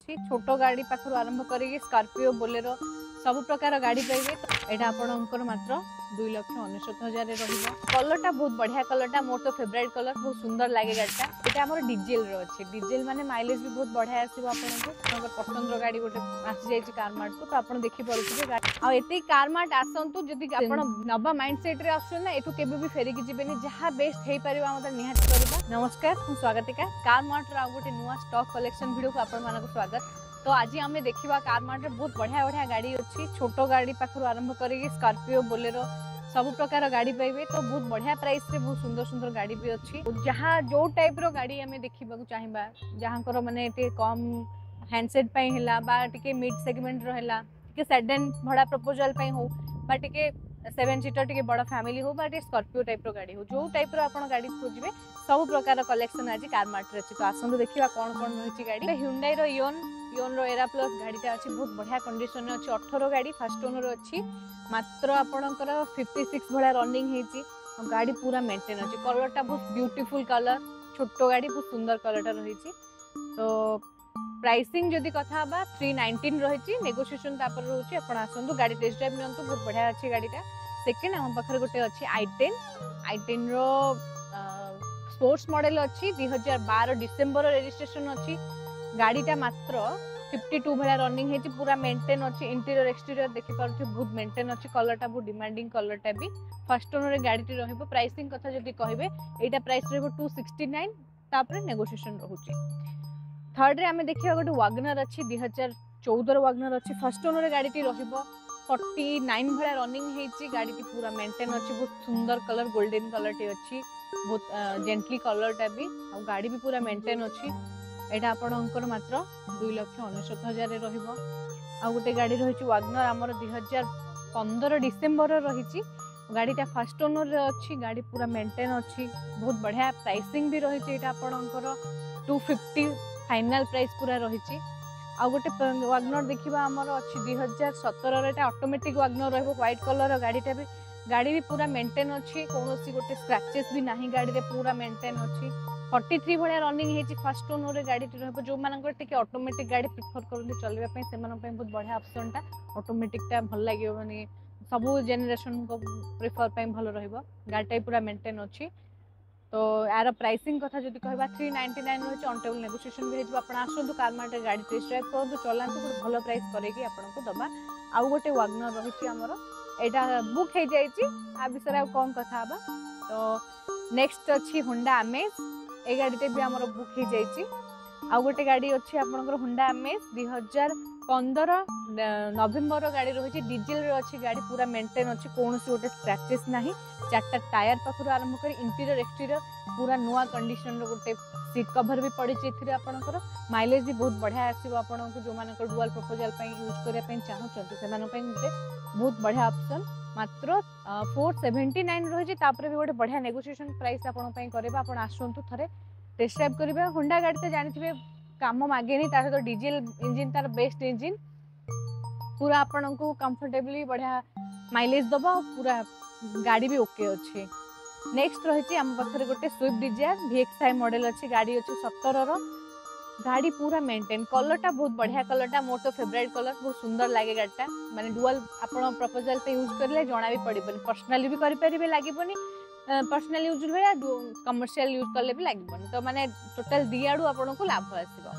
अच्छी छोट गाड़ी पाखर आरंभ करी स्कॉर्पियो बोलेरो सब प्रकार गाड़ी पाइबे। यहाँ आपंकर मात्र 2,69,000 कलरटा बहुत बढ़िया कलरटा मोर तो फेवरेट कलर बहुत सुंदर लगे गाड़ीटा। यहाँ आम डीजेल अच्छे डीजेल माने माइलेज भी बहुत बढ़िया आसो आपको पसंद गाड़ी गोटे आसी जाइए कारमार्ट को तो आप देखिपे आते कारमार्ट आसतु जदि नवा माइंड सेट रे आसना एठू केबे भी फेरिकी जीवेनि जहाँ बेस्ट हो पार निहाती करवा। नमस्कार स्वागतिका कारमार्ट रो गोटे नुआ स्टॉक कलेक्शन वीडियो को आपण स्वागत। तो आज आम देखा कारमार्ट रे बहुत बढ़िया बढ़िया गाड़ी अच्छी छोट गाड़ी पाखर आरंभ करी स्कॉर्पियो बोलेरो सब प्रकार गाड़ी पाइबे। तो बहुत बढ़िया प्राइस रे बहुत सुंदर सुंदर गाड़ी भी अच्छी जहाँ जो टाइप रो गाड़ी आम देखा चाहिए जहाँ माने कम हैंडसेट पाई हैला बा टिके मिड सेगमेंट रो हैला टिके सेडान भड़ा प्रपोजल पाई हो बा टिके 7 सीटर टिके बड़ा फैमिली हो बा स्कॉर्पियो टाइप रो गाड़ी हो जो टाइप रो आपण गाड़ी खोजबे सब प्रकार कलेक्शन आज कारमार्ट रे अछि। तो आसंतु देखिबा कोन कोन रहिछि गाड़ी। Hyundai रो इओन रो एरा प्लस गाड़ीटा अछि बहुत बढ़िया कंडीशन अछि 18 गाड़ी फर्स्ट ओनर अछि मात्र आपणकर 56 भला रनिंग हेछि गाड़ी पूरा मेंटेन अछि कलरटा बहुत ब्यूटीफुल कलर छोट गाड़ी बहुत सुंदर कलरटा रहिछि। तो प्राइसिंग जदि कथा बा 319 रहिछि नेगोशिएशन तापर रहउछि आपण आसंतु गाड़ी टेस्ट ड्राइव नियंतु बहुत बढ़िया अछि गाड़ीटा। सेकेंड हम पाखर गोटे अछि i10 रो स्पोर्ट्स मॉडल अछि 2012 डिसेंबर रजिस्ट्रेशन अछि गाड़ीटा मात्र 52 भला रनिंग हेछि पूरा मेंटेन अछि इंटीरियर एक्सटीरियर देखि पारथि बहुत मेंटेन अछि कलरटा बहुत डिमांडिंग कलरटा भी फर्स्ट ओनर रे गाड़ीटी रहइबो। प्राइसिंग कथा जदि कहिबे एटा प्राइस रहइबो 269 तापर नेगोशिएशन रहउछि। थर्ड रे आमे देखिबा गोटे वागनर अछि 2014 वागनर अछि फर्स्ट ओनर रे गाड़ीटी रहइबो 49 भला रनिंग हेछि गाड़ीटी पूरा मेंटेन अछि बहुत सुंदर कलर गोल्डन कलरटी अछि बहुत जेंटली कलरटा भी आ गाड़ी भी पूरा मेंटेन अछि। एटा आपणकर मात्र 2,69,000 रहइबो। आ गोटे गाड़ी रहिछि वागनर हमर 2015 डिसेंबर रहिछि गाड़ीटा फर्स्ट ओनर रे अछि गाड़ी पूरा मेंटेन अछि बहुत बढ़िया प्राइसिंग भी रहिछि एटा आपणकर 250 फाइनल प्राइस पूरा रहिछि। आ गोटे वागनर देखिबा हमर अछि 2017 रे एटा ऑटोमेटिक वागनर रहइबो व्हाइट कलर गाड़ीटा भी गाड़ी भी पूरा मेंटेन अछि कोनोसी गोटे स्क्रैचेस भी नाही गाड़ी रे पूरा मेंटेन अछि 43 भलिया रनिंग हेछि फर्स्ट ओनर रे गाड़ी रहइबो जो मानकर टिके ऑटोमेटिक गाड़ी प्रेफर करते चलबा पई सेमान पई बहुत बढ़िया ऑप्शन टा ऑटोमेटिक टा भल लागियो माने सब जेनरेशन को प्रेफर पई भल रहइबो गाड़ी पूरा मेंटेन अछि। तो यार प्राइसिंग कथा जदि कहबा 399 रहिछि ऑन टेबल नेगोशिएशन भी हेतु आपण आसंतु कारमार्ट रे गाड़ी टेस्ट ड्राइव करंतु चलांतु गोटे भलो प्राइस करेकी आपण को दबा। आउ गोटे वागनर रहिछि हमर एटा बुक हे जाइछि आ विषय कोन कथा बा। तो नेक्स्ट अछि होंडा अमेज ए गाड़ीटे भी हमर बुक हो जाइछि। आ गोटे गाड़ी अच्छी आपनकर होंडा अमेज 2015 नवेम्बर गाड़ी रही डीजेल रे अच्छी गाड़ी पूरा मेंटेन अच्छी कौन गोटे स्क्रैचेस नाही चारटा टायर पाखर आरंभ कर इंटीरियर एक्सटीरियर पूरा नुआ कंडीशन रो गोटे सीट कवर भी पड़ी आपनकर माइलेज भी बहुत बढ़िया आसीबो आपनको जो मानकर डुअल प्रपोजल पई यूज करिया पई चाहउछन्ते सेमान पई गोटे बहुत बढ़िया ऑप्शन मात्र 479 रही तापर भी गोटे बढ़िया नेगोशिएशन प्राइस आपण पई करबा आपण आसंतु थरे टेस्ट ड्राइव करिबा। होंडा गाड़ी तो जानथिबे काम मागे नहीं तार तो डीजल इंजन तार बेस्ट इंजन पूरा आपनको कंफर्टेबली बढ़िया माइलेज दबा पूरा गाड़ी भी ओके अच्छे। नेक्स्ट रही हम पाखे गोटे स्विफ्ट डिजायर VXI मॉडल अच्छी गाड़ी अच्छी 17 रो गाड़ी पूरा मेंटेन कलरटा बहुत बढ़िया कलरटा मोर तो फेवरेट कलर बहुत सुंदर लगे गाड़ीटा माने डुअल आपण प्रपोजल पे यूज करले जना भी पड़बनी पर्सनली भी करि परिबे लागिबनी पर्सनल यूज भया कमर्शियल यूज करले भी लागिबनी तो माने टोटल दियाडू आपण को लाभ आसीबो।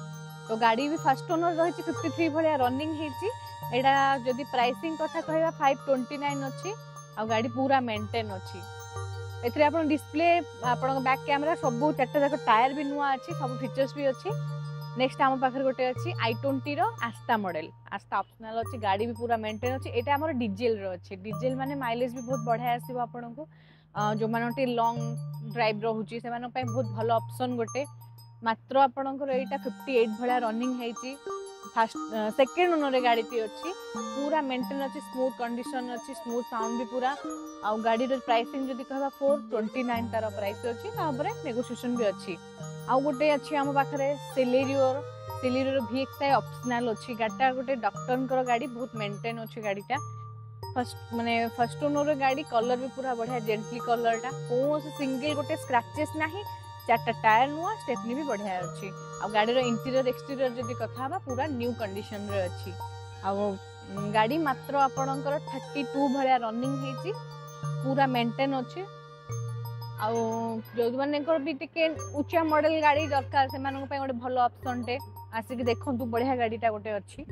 तो गाड़ी भी फर्स्ट ओनर रही 53 भलिया रनिंग हेची एडा जदि प्राइसिंग कथा कहबा 529 अच्छी आ गाड़ी पूरा मेंटेन अच्छी एथरे आपण डिस्प्ले आपण बैक कैमरा सब चारटा जाक टायर भी नुआ अच्छी सब फीचर्स भी अच्छी। नेक्स्ट आम पाखे गोटे अच्छी i20 रो आस्था मॉडल आस्था ऑप्शनल अच्छी गाड़ी भी पूरा मेंटेन अच्छी एटा हमर डीजेल रो अच्छी डीजेल माने माइलेज भी बहुत बढ़िया आसीबो आपनको जो मानोटी लॉन्ग ड्राइव रहउची से मानो पई बहुत भलो ऑप्शन गोटे मात्र आपनकर एटा 58 भला रनिंग हेची फर्स्ट सेकंड ओनर रे गाड़ी अच्छी पूरा मेंटेन अच्छी स्मूथ कंडीशन अच्छी स्मूथ साउंड भी पूरा आ गाड़ी रे प्राइसिंग जदि कहबा 429 तार प्राइस अच्छी ताबरे नेगोशिएशन भी अच्छी। आ गोटे अच्छी हम पाखरे सेलेरियो VXI ऑप्शनल अच्छी गाड़ीटा गोटे डॉक्टर गाड़ी बहुत मेंटेन अच्छी गाड़ीटा फर्स्ट माने फर्स्ट ओनर गाड़ी कलर भी पूरा बढ़िया जेंटली कलरटा कौन सिंगल गोटे स्क्रैचेस नाही चार्टा टायर नुआ स्टेपनी भी बढ़िया अच्छी आ गाड़ी इंटीरियर एक्सटीरियर जदि कथा पूरा न्यू कंडीशन रे अच्छी आ गाड़ी मात्र आपणकर 32 भलिया रनिंग हेची पूरा मेंटेन अच्छी आ जो मानकर भी टिके उच्चा मॉडल गाड़ी दरकार से गोटे भल ऑप्शन टे आसिक देखंतु बढ़िया गाड़ीटा गोटे अच्छी।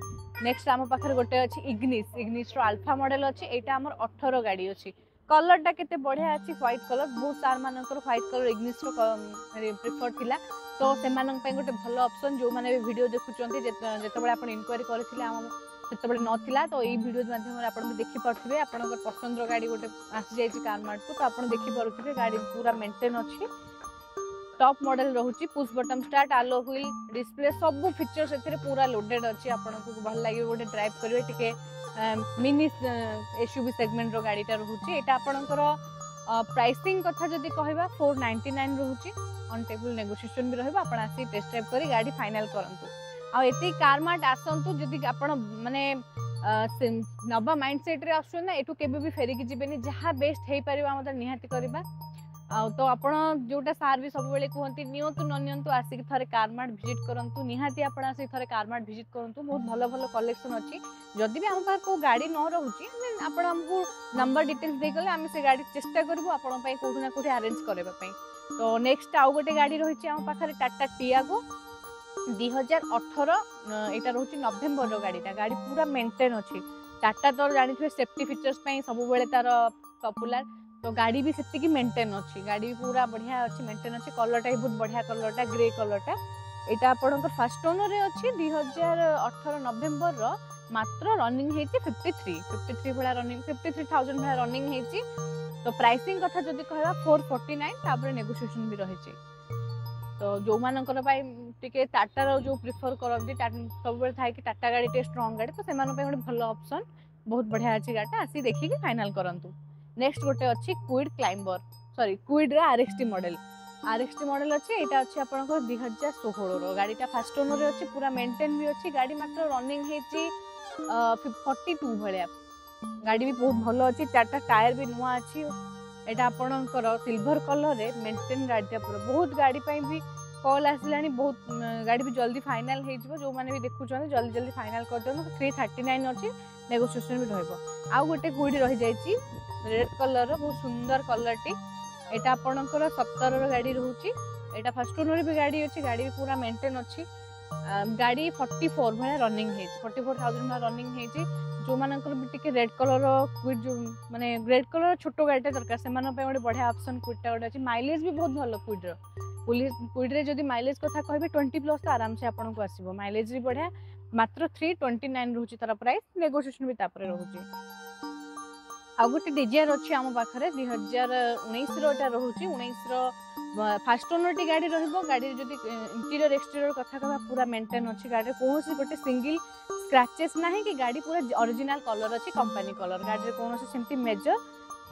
नेक्स्ट आम पाखरे गोटे अच्छी इग्निस रो अल्फा मॉडल अच्छी एटा हमर 18 गाड़ी अच्छी कलरटा केते बढ़िया अच्छी व्हाइट कलर बहुत सार मानकर व्हाइट कलर इग्निस रो प्रिफर थिला तो से गोटे भल ऑप्शन जो माने वीडियो देखुचंती जेतेबेले आपण इंक्वायरी करथिले हम सेतेबेले नथिला तो एई वीडियो माध्यम रे आपण देखि पारथिबे आपणकर पसंद रो गाड़ी गोटे आसी जायछि कार मार्ट को तो आपण देखि पारथिबे गाड़ी पूरा मेंटेन अच्छी टॉप मॉडल रोची push button start alloy wheel display सब फीचर से पूरा लोडेड अच्छी आपको भल लगे गोटे ड्राइव करेंगे टिके मिनी एसयूवी सेगमेंट रो गाड़ीटा रोची एटा आपणकर प्राइसिंग कथा जदि कहबा 499 रोची ऑन टेबल नेगोशिएशन भी रहबा आपण आसी टेस्ट ड्राइव करी गाड़ी फाइनल करंतु आ एती कार मार्ट आसंतु जदि आपण माने नबा माइंडसेट रे आसु ना एटू केबे भी फेरी की जिबेनी जहां बेस्ट हेई परिबा हम निहाती करबा तो आपण जोटा सार भी सब बेले कहती नियंतु न नियंतु आसिक थरे कार मार्ट विजिट करंतु निहाती आपण आसिक थरे कार मार्ट विजिट करंतु बहुत भलो भलो कलेक्शन अछि जदि भी हम पार को गाड़ी न रहउची आपण हमकु नंबर डिटेल्स दे गले हम से गाड़ी चेष्टा करबो आपण पई कोठु ना कोठे अरेंज करबा पई। तो नेक्स्ट आउ गोटे गाड़ी रहिछि हम पाखरे टाटा टियागो 2018 एटा रहुछि नवेम्बर रो गाड़ीटा गाड़ी पूरा मेंटेन अछि टाटा तो जानिथि सेफ्टी फीचर्स पई सब बेले तार पॉपुलर तो गाड़ी भी सेतिकी मेंटेन अच्छी गाड़ी भी पूरा बढ़िया अच्छी मेंटेन अच्छी कलरटा भी बहुत बढ़िया कलरटा ग्रे कलरटा एटा आपणकर फास्ट ओनर रे अच्छी 2018 नवेम्बर रो मात्र रनिंग हेची 53 भला रनिंग 53000 भला रनिंग हेची तो प्राइसिंग कथा जदि कहबा 449 तापर नेगोशिएशन भी रहिची तो जो मानकर पाई टिके टाटा रो जो प्रिफर करंती सब बेले थाई कि टाटा गाड़ी टे स्ट्रांग गाड़ी तो से मानो पे गोटे भलो ऑप्शन बहुत बढ़िया अच्छी गाड़ी आसी देखि कि फाइनल करंतु। नेक्स्ट गोटे अच्छी क्विड क्लाइंबर सॉरी क्विड रे आरएक्सटी मॉडल अच्छी एटा अच्छी आपनकर 2016 रो गाड़ीटा फास्ट ओनर रे अच्छी पूरा मेंटेन भी अच्छी गाड़ी मात्र रनिंग हेची 42 भलिया गाड़ी भी बहुत भलो अच्छी चारटा टायर भी नुआ अच्छी एटा आपनकर सिल्वर कलर रे मेंटेन गाड़ीटा पूरा बहुत गाड़ी पई भी कॉल आसिलानी बहुत गाड़ी भी जल्दी फाइनल हे जिवो जो माने भी देखुछन जल्दी फाइनल कर देनु 339 अच्छी नेगोशिएशन भी रहइबो। आ गोटे क्विड रहि जाईची रेड कलर बहुत सुंदर कलर टी एटा आपनकर 17 रो गाड़ी रहउची एटा फर्स्ट ओनर भी गाड़ी अच्छी गाड़ी भी पूरा मेंटेन अच्छी गाड़ी 44 भले रनिंग हे 44000 भले रनिंग हे जो मानकर भी टिके रेड कलर क्विड जो माने रेड कलर छोटो गाड़ीटा दरकार से माने गोटे बढ़िया ऑप्शन क्विडटा गोटे अच्छी माइलेज भी बहुत भलो क्विड रो क्विड रे जदि माइलेज कथा कहबे 20 प्लस तो आराम से आपन को आसीबो माइलेज भी बढ़िया मात्र 329 रहउची तार प्राइस नेगोशिएशन भी तापरे रहउची। आ गोटे डिजायर अच्छी आम पाखे 2019 रोटा रोचे 19 रो फास्ट ओनर टी गाड़ी रहिबो गाड़ी जदि इंटीरियर एक्सटीरियर कथा कहबा पूरा मेंटेन अच्छी गाड़ी कोनोसी गोटे सिंगल स्क्रैचेस नाही कि गाड़ी पूरा ओरिजिनल कलर अच्छी कंपनी कलर गाड़ी कोनोसी सेमती मेजर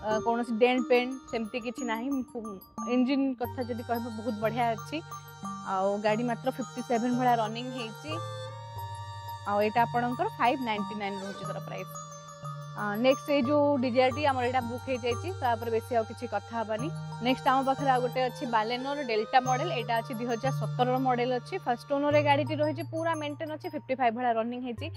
कोनोसी डेंट पेंट सेमती किछि नाही इंजन कथा जदि कहबो बहुत बढ़िया अच्छी आ गाड़ी मात्र 57 भला रनिंग हेची आ एटा आपनकर 599 रहउची तर प्राइस। नेक्स्ट ये जो डिजायर आमर एटा बुक हो जाइए तापर बेसी आउ किछि कथा हबानी। नेक्स्ट आम पाखे आ गोटे अच्छी बालेनोर डेल्टा मॉडल एटा अच्छी 2017 मॉडल अच्छी फर्स्ट ओनर गाड़ी रही पूरा मेंटेन अच्छी 55 भला रनिंग है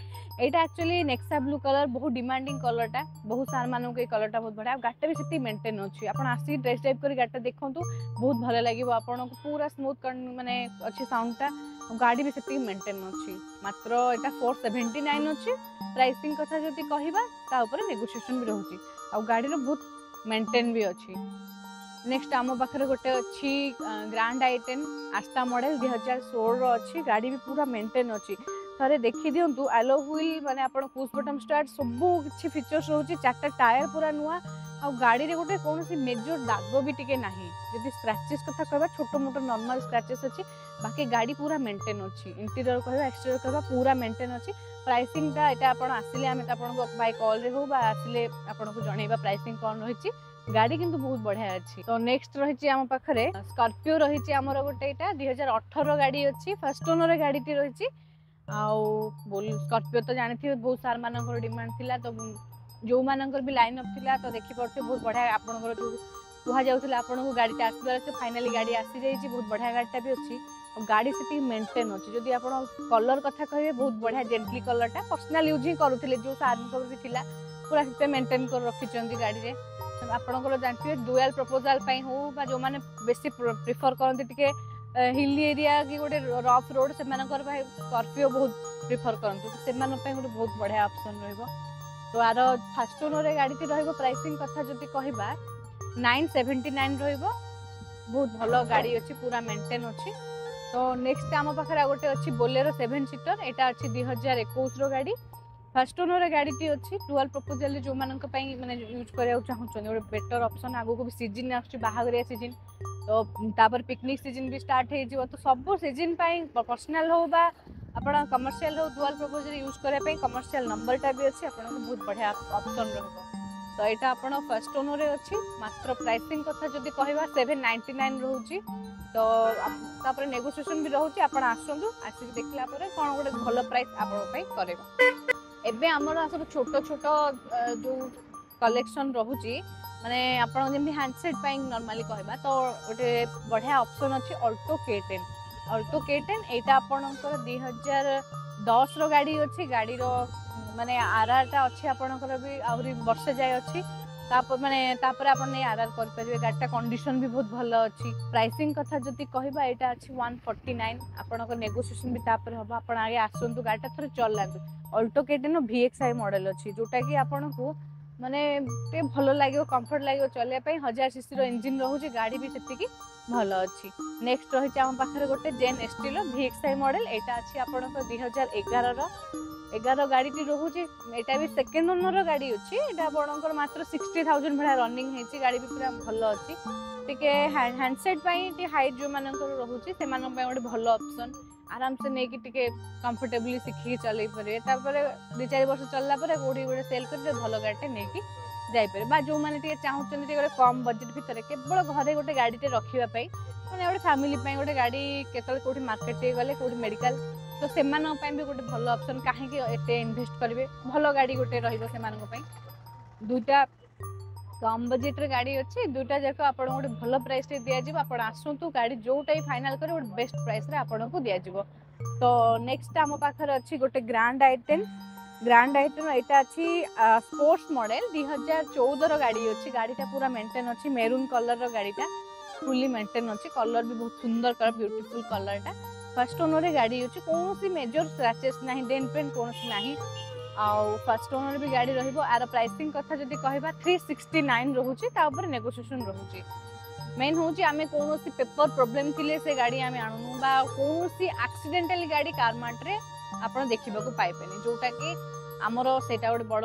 एटा एक्चुअली नेक्सा ब्लू कलर बहुत डिमांडिंग कलरटा बहुत सार मानक कलरटा बहुत बढ़िया गाड़ी भी से मेंटेन अच्छी आप आसिक टेस्ट ड्राइव कर गाड़ी देखूँ बहुत भल लगे आपको पूरा स्मूथ माने अच्छी साउंडटा गाड़ी भी से मेंटेन अच्छी मात्र एटा 479 अच्छी प्राइसिंग कथा जदि कहबा ता ऊपर नेगोशिएशन भी रहउची आ गाड़ी रो बहुत मेंटेन भी अच्छी। नेक्स्ट आम पाखे गोटे अच्छी ग्रांड i10 आस्था मॉडल 2016 रो अच्छी गाड़ी भी पूरा मेंटेन अच्छी थरे देखि दियंतु एलो व्हील माने आपण पुश बटन स्टार्ट सब किछि फीचर्स रहउची चारटा टायर पूरा नुआ आ गाड़ी रे गोटे कोनोसी मेजर दाग भी टिके नाही जदि स्क्रैचेस कथा कहबा छोटो मोटो नॉर्मल स्क्रैचेस अच्छी बाकी गाड़ी पूरा मेंटेन अच्छी इंटीरियर कहबा एक्सटीरियर कहबा पूरा मेंटेन अच्छी प्राइसिंग टा एटा आपण आसिले आमे आपण को बाय कॉल रे हो बा आसिले आपण को जणैबा प्राइसिंग कोन रहिची गाड़ी किंतु बहुत बढ़िया अच्छी। तो नेक्स्ट रहिची आम पाखरे स्कॉर्पियो रहिची हमर गोटे एटा 2018 गाड़ी अच्छी फर्स्ट ओनर गाड़ी टी रहिची आउ बोल स्कॉर्पियो तो जानिथि बहुत सार मानकर डिमांड थिला तो जो मानकर भी लाइन अप थिला तो देखि पड़ते बहुत बढ़िया आपनकर जो कह जाऊला आपको गाड़ी आसबार अच्छे फाइनाली गाड़ी आसी जाइए बहुत बढ़िया गाड़ीटा भी अच्छी गाड़ी से मेंटेन अच्छी जदि आप कलर कथा कहे बहुत बढ़िया जेंटली कलरटा पर्सनाल यूज ही करुले जो सार भी थिला पूरा से मेंटेन कर रखिंट गाड़ी में आपंकर जानते डुअल प्रपोजाल हो जो मैंने बेसी प्रिफर करते हिली एरिया कि गोटे रफ रोड से स्कॉर्पियो बहुत प्रिफर करते से गोटे बहुत बढ़िया ऑप्शन रहिबो तो आर फास्ट ओनर गाड़ी रहिबो प्राइसिंग कथा जदि कहबा 979 रहिबो बहुत भलो गाड़ी अच्छी पूरा मेंटेन अच्छी तो नेक्स्ट आम पाखे गोटे अच्छी बोलेरो 7 सीटर यहाँ अच्छी 2021 रो गाड़ी फास्ट ओनर गाड़ी अच्छी डुअल प्रपोजाल जो मैंने यूज करने चाहते गोटे बेटर ऑप्शन आगो भी सीजन आसगरिया सीजन तो तापर पिकनिक सीजन भी स्टार्ट हो तो सब सीजन पर्सनल हो बा आपण कमर्शियल हो डुअल प्रपोजाल यूज करने कमर्शियल नंबरटा भी अच्छी आपको बहुत बढ़िया ऑप्शन रहिबो तो यहाँ आप फर्स्ट ओनर अच्छी मात्र प्राइसिंग कथा जब कहवा 799 रोचे तो तापर नेगोशिएशन भी रोचे आप आसतु आसिक देखला कौन गोटे भल प्राइस आप एबे आमर सब छोट छोट जो कलेक्शन रोचे माने आपण जेमि हैंडसेट नॉर्मली कहबा तो गोटे बढ़िया ऑप्शन अच्छी अल्टो K10 एटा आपणकर 2010 रो गाड़ी अच्छी गाड़ी रो माने आरआरटा अच्छी आपणकर भी आहुरी वर्ष जाय अच्छी तापर माने तापर आपण नै आरआर कर परिबे गाड़ीटा कंडीशन भी बहुत भलो अच्छी प्राइसिंग कथा जति कहबा एटा अच्छी 149 आपणकर नेगोशिएशन भी तापर हबो आपण आगे आसंतु गाड़ीटा थोर चल लागो अल्टो K10 VXI मॉडल अच्छी जोटा कि आपण को माने ते भलो लागियो कंफर्ट लागियो चले पई 1000 सीसी रो इंजन रहउची गाड़ी भी सेति भलो अच्छी नेक्स्ट रही आम पाखे गोटे जेन एसटीलो VXI मॉडल एटा अच्छी आपणकर 2011 रो 11 गाड़ी रोचे यहाँ भी सेकेंड ओनर गाड़ी अच्छी यहाँ आपंकर मात्र 60,000 भाया रनिंग होती गाड़ी भी पूरा भल अच्छी टे हैंडसेट हाइट जो मान रोचे से गोटे भल ऑप्शन आराम से नहीं कि कंफर्टेबली शिखिक चल पारे 2-4 वर्ष चलला कौटी गोटे सेल कर भल गाड़ी नहीं जापर जो मैंने चाहते गोटे कम बजेट भितर केवल घरे गोटे गाड़ी रखापी मैंने गोटे फैमिली गोटे गाड़ी केतल कौटी मार्केट गले कौटी मेडिकल तो से भी गोटे भल ऑप्शन कहीं एते इन्वेस्ट करेंगे भल गाड़ी गोटे दुईटा कम बजेट रे गाड़ी अच्छी दुईटा जाक आप गोटे भल प्राइस दिज्व आप आसतु गाड़ी जोटा ही फाइनाल कर गोटे बेस्ट प्राइस रे आपको दिज्व तो नेक्स्ट आम पाखे अच्छी गोटे ग्रांड i10 यहाँ अच्छी स्पोर्ट्स मॉडल 2014 रो गाड़ी अच्छी गाड़ीटा पूरा मेंटेन अच्छी मेरून कलर रो गाड़ीटा फुली मेंटेन अच्छी कलर भी बहुत सुंदर कलर ब्यूटीफुल कलरटा फर्स्ट ओनर गाड़ी अच्छी कौन मेजर स्क्रैचेस ना डेंट पेंट कौन ना आउ फर्स्ट ओनर भी गाड़ी रहिबो आर प्राइसिंग कथा जदि कहबा 369 रोचे तापर नेगोशिएशन रोचे मेन होची आमे कोनोसी पेपर प्रॉब्लम थिले से गाड़ी आमे आणनु बा कोनोसी एक्सीडेंटल गाड़ी कारमार्ट रे आपण देखिबा को पाइबेनी जोटा कि आमर सेटा गोटे बड़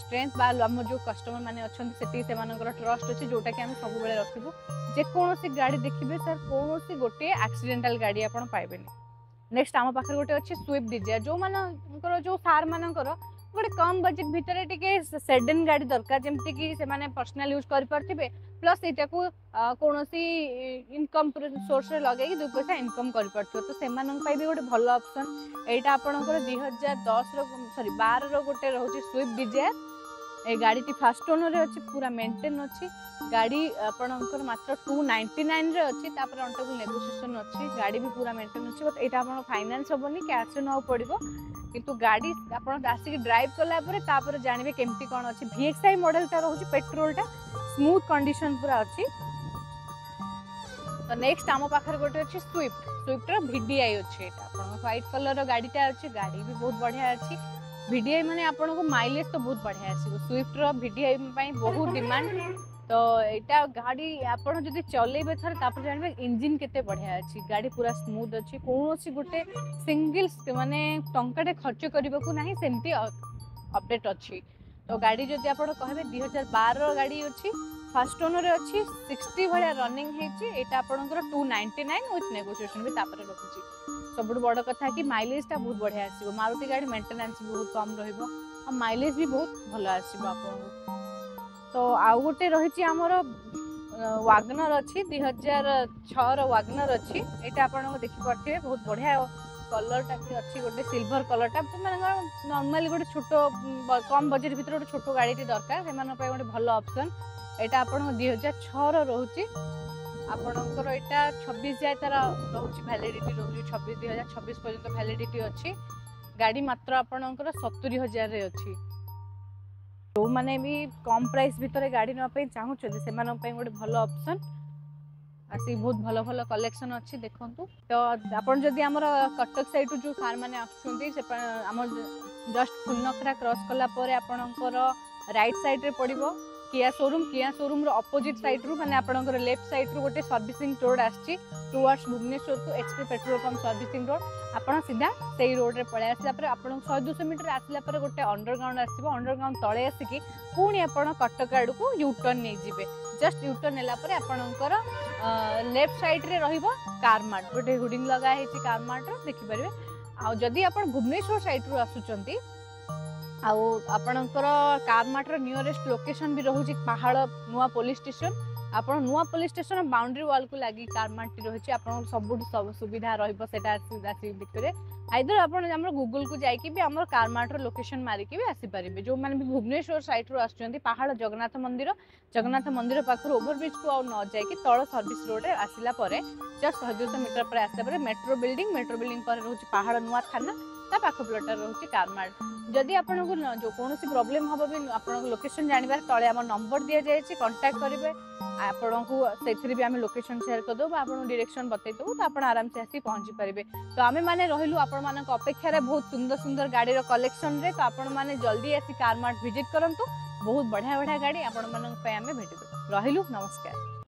स्ट्रेंथ बा आम जो कस्टमर माने अछंती सेटी से मानकर ट्रस्ट अछि जोटा कि आमे सब बेले रखिबो जे कोनोसी गाड़ी देखिबे सर कोनोसी गोटे एक्सीडेंटल गाड़ी आपण पाइबेनी नेक्स्ट आम पाखे गोटे अच्छे स्विफ्ट डिजायर जो मानकर जो सार मानकर गोटे कम बजेट भितर टिके सेडन गाड़ी दरकार जमती कि से माने पर्सनल यूज कर पारथिबे प्लस एटा को कोनोसी इनकम सोर्स रे लगे कि 2 पैसा इनकम कर पारथिबो तो से मानन पाई भी गोटे भलो ऑप्शन एटा आपनकर 2010 रो सॉरी 12 रो गोटे रहउची स्विफ्ट डिजायर ए गाड़ी टी फास्ट ओनर अच्छी पूरा मेंटेन अच्छी गाड़ी आपनकर मात्र 299 रे अच्छी तापर अंटेबल नेगोशिएशन अच्छी गाड़ी भी पूरा मेंटेन अच्छी बट एटा आपन फाइनेंस होबनी कैश न पड़िबो किंतु गाड़ी आपन आसिक ड्राइव कला परे तापर जानिबे केमती कोन अच्छी VXI मॉडल ता रहउची पेट्रोल टा स्मूथ कंडीशन पूरा अच्छी तो नेक्स्ट आम पाखर गोटे अच्छी स्विफ्ट रो VDI अच्छी एटा आपन व्हाइट कलर रो गाड़ीटा अच्छी गाड़ी भी बहुत बढ़िया अच्छी VDI माने आपन को माइलेज तो बहुत बढ़िया आसीबो स्विफ्ट रो VDI पई बहुत डिमांड तो एटा गाड़ी आपन जदि चलेबे थर तापर जानबे इंजन केते बढ़िया अछि गाड़ी पूरा स्मूथ अछि कोनोसी गोटे सिंगल माने टंकाटे खर्च करबा को नाही सेमती अपडेट अछि तो गाड़ी जदि आपन कहबे 2012 रो गाड़ी अछि फर्स्ट ओनर अछि 60 भलिया रनिंग हेछि एटा आपनकर 299 विथ नेगोशिएशन भी तापर रखुछि सबुठ बड़ कथा कि माइलेज टा बहुत बढ़िया आसीबो मारुति गाड़ी मेंटेनेंस भी बहुत कम रहिबो और माइलेज भी बहुत भलो आसीबो आपन तो आउ गोटे रही आमर वागनर अच्छी 2006 वागनर अच्छी यहाँ आप देखिपे बहुत बढ़िया कलरटा भी अच्छी गोटे सिल्वर कलरटा नॉर्मली गोटे छोट कम बजेट भीतर गोटे छोट गाड़ी दरकार से गोटे भल ऑप्शन एटा आपण 2006 रोचे आपणकर यहाँ 26 जाए तार रोच भैलीडिटी रोच 26 पर्यंत भैलीडिटी अच्छी गाड़ी मात्र आपणकर 70,000 अच्छी जो मैंने भी कम प्राइस भितर गाड़ी नापी चाहूँ से गोटे भल ऑप्शन आसी बहुत भल भल कलेक्शन अच्छी देखूँ तो आपन जदि आमर कटक साइड जो सार मैंने आम जस्ट फुलनखरा क्रॉस कला आपणकर राइट साइड रे पड़िबो किया शोरूम रो अपोजिट साइड रू माने आपणकर लेफ्ट साइड रू गोटे सर्विसिंग रोड आछि towards Bhubaneswar to XP petrol pump servicing road आपण सीधा सेही रोड रे पळे आसला पर आपण 100-200 मीटर आसला पर गोटे अंडरग्राउंड आसीबो अंडरग्राउंड तळे आसिकी पुणी आपण कटक आडू को यू टर्न नै जिवे जस्ट यू टर्न नेला पर आपणकर लेफ्ट साइड रे रहिबो कारमार्ट गोटे होर्डिंग लगा हेछि कारमार्ट रो देखि परिबे आ जदि आपण भुवनेश्वर साइड रू आसुचंती आउ आपणकर कारमार्ट रो नियरेस्ट लोकेशन भी रहुछि पहाड़ नुआ पुलिस स्टेशन आपण नुआ पुलिस स्टेशन बाउंड्री वॉल को लागि कारमार्ट रहुछि आपण सब सुविधा रहइबो सेटा आसी भितरे आइदर आपण हमर गूगल को जाई कि भी हमर कारमार्ट रो लोकेशन मारी कि भी आसी परिबे जो माने भी भुवनेश्वर साइड रो आछंती पहाड़ जगन्नाथ मंदिर पाखर ओवरब्रिज को न जाई कि तळ सर्विस रोड रे आसिला परे जस्ट 100-200 मीटर पर आसिला परे मेट्रो बिल्डिंग पर रहउछि पहाड़ नुआ थाना ता पाख प्लॉटर रहउछि कारमार्ट जदि आपन को जो कोनोसी प्रॉब्लम हबो भी आपन लोकेशन जानिबार तळे हमर नंबर दिया जाय छि कांटेक्ट करिवे आपन को सेथि भी हम लोकेशन शेयर कर दो आपन डायरेक्शन बतै दो तो आपन आराम से आसी पहुंची परिबे तो आमे माने रहिलु आपन मानक अपेक्षा रे बहुत सुंदर गाड़ी रो कलेक्शन रे तो आपन माने जल्दी आसी कारमार्ट विजिट करंतु बहुत बढ़िया गाड़ी आपन मानक पे आमे भेटि दो रहिलु नमस्कार।